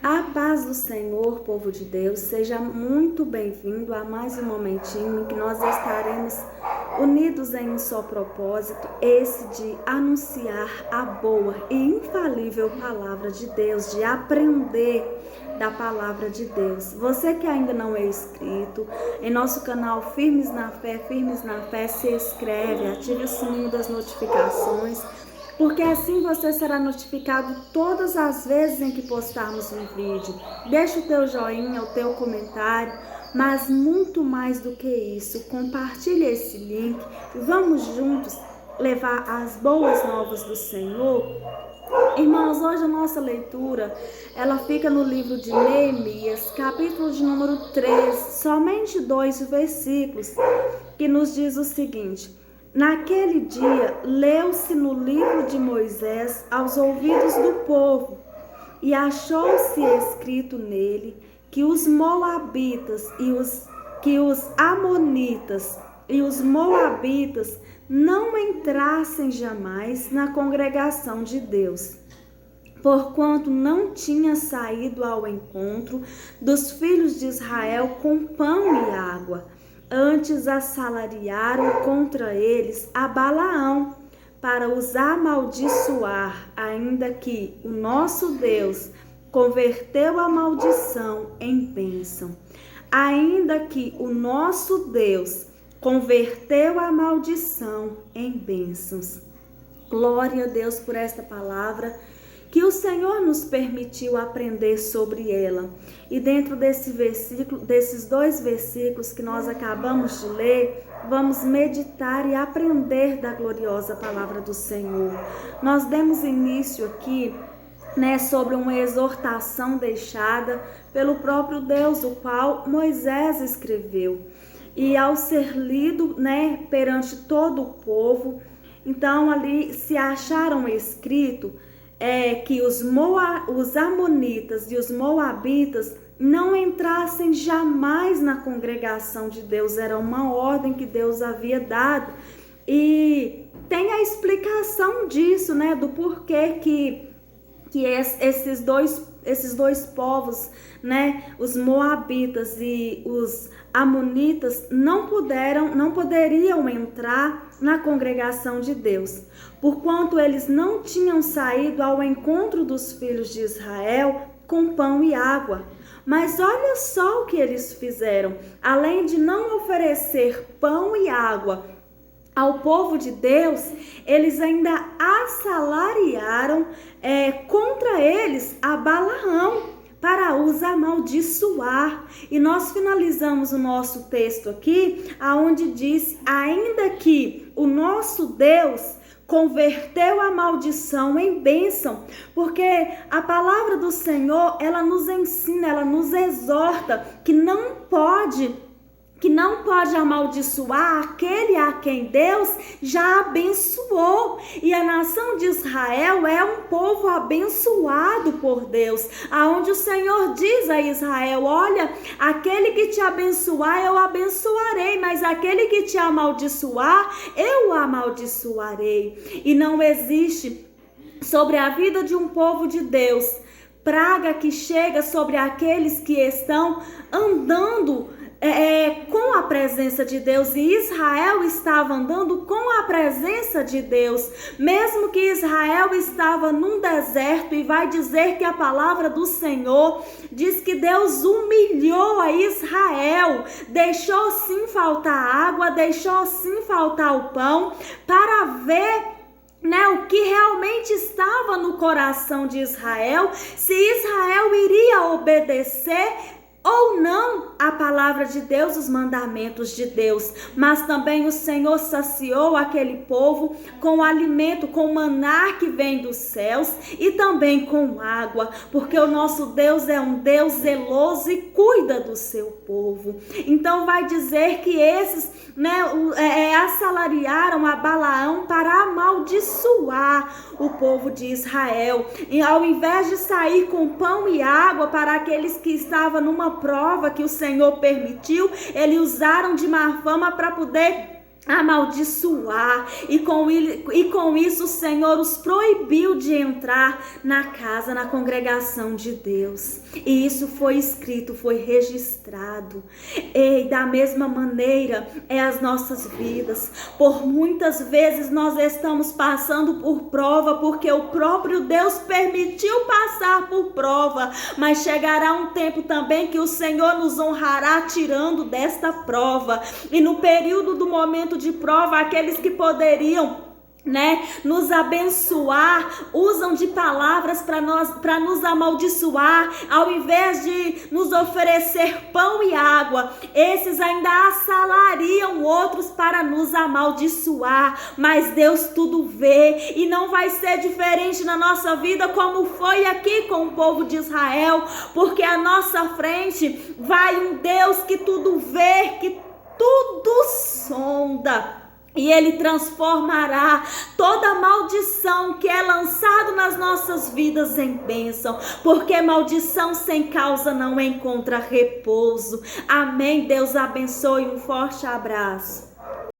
A paz do Senhor, povo de Deus, seja muito bem-vindo a mais um momentinho em que nós estaremos unidos em um só propósito, esse de anunciar a boa e infalível palavra de Deus, de aprender da palavra de Deus. Você que ainda não é inscrito em nosso canal Firmes na Fé, se inscreve, ative o sininho das notificações, porque assim você será notificado todas as vezes em que postarmos um vídeo. Deixa o teu joinha, o teu comentário, mas muito mais do que isso, compartilhe esse link e vamos juntos levar as boas novas do Senhor. Irmãos, hoje a nossa leitura, ela fica no livro de Neemias, capítulo de número 3, somente 2 versículos, que nos diz o seguinte: naquele dia, leu-se no livro de Moisés aos ouvidos do povo, e achou-se escrito nele que os moabitas que os amonitas e os moabitas não entrassem jamais na congregação de Deus, porquanto não tinha saído ao encontro dos filhos de Israel com pão e água. Antes assalariaram contra eles a Balaão, para os amaldiçoar, ainda que o nosso Deus converteu a maldição em bênção. Ainda que o nosso Deus converteu a maldição em bênçãos. Glória a Deus por esta palavra que o Senhor nos permitiu aprender sobre ela. E dentro desses 2 versículos que nós acabamos de ler, vamos meditar e aprender da gloriosa palavra do Senhor. Nós demos início aqui, sobre uma exortação deixada pelo próprio Deus, o qual Moisés escreveu. E ao ser lido, perante todo o povo, então ali se acharam escrito que os amonitas e os moabitas não entrassem jamais na congregação de Deus. Era uma ordem que Deus havia dado. E tem a explicação disso, do porquê que esses dois povos, os moabitas e os amonitas, não poderiam entrar na congregação de Deus, porquanto eles não tinham saído ao encontro dos filhos de Israel com pão e água. Mas olha só o que eles fizeram: além de não oferecer pão e água ao povo de Deus, eles ainda assalariaram contra eles a Balaão, para os amaldiçoar. E nós finalizamos o nosso texto aqui, aonde diz: ainda que o nosso Deus converteu a maldição em bênção, porque a palavra do Senhor, ela nos ensina, ela nos exorta que não pode amaldiçoar aquele a quem Deus já abençoou. E a nação de Israel é um povo abençoado por Deus, aonde o Senhor diz a Israel: olha, aquele que te abençoar eu abençoarei, mas aquele que te amaldiçoar eu o amaldiçoarei. E não existe sobre a vida de um povo de Deus praga que chega sobre aqueles que estão andando com a presença de Deus. E Israel estava andando com a presença de Deus, mesmo que Israel estava num deserto. E vai dizer que a palavra do Senhor diz que Deus humilhou a Israel, deixou sim faltar água, deixou sim faltar o pão, para ver o que realmente estava no coração de Israel, se Israel iria obedecer ou não a palavra de Deus, os mandamentos de Deus. Mas também o Senhor saciou aquele povo com alimento, com maná que vem dos céus, e também com água, porque o nosso Deus é um Deus zeloso e cuida do seu povo. Então vai dizer que esses assalariaram a Balaão para amaldiçoar o povo de Israel. E ao invés de sair com pão e água para aqueles que estavam numa prova que o Senhor permitiu, eles usaram de má fama para poder amaldiçoar, e com isso o Senhor os proibiu de entrar na casa, na congregação de Deus. E isso foi escrito, foi registrado. E da mesma maneira é as nossas vidas. Por muitas vezes nós estamos passando por prova, porque o próprio Deus permitiu passar por prova, mas chegará um tempo também que o Senhor nos honrará tirando desta prova. E no período do momento de prova, aqueles que poderiam nos abençoar, usam de palavras para nos amaldiçoar, ao invés de nos oferecer pão e água, esses ainda assalariam outros para nos amaldiçoar. Mas Deus tudo vê, e não vai ser diferente na nossa vida como foi aqui com o povo de Israel, porque à nossa frente vai um Deus que tudo vê, que tudo sonda. E Ele transformará toda maldição que é lançada nas nossas vidas em bênção, porque maldição sem causa não encontra repouso. Amém. Deus abençoe. Um forte abraço.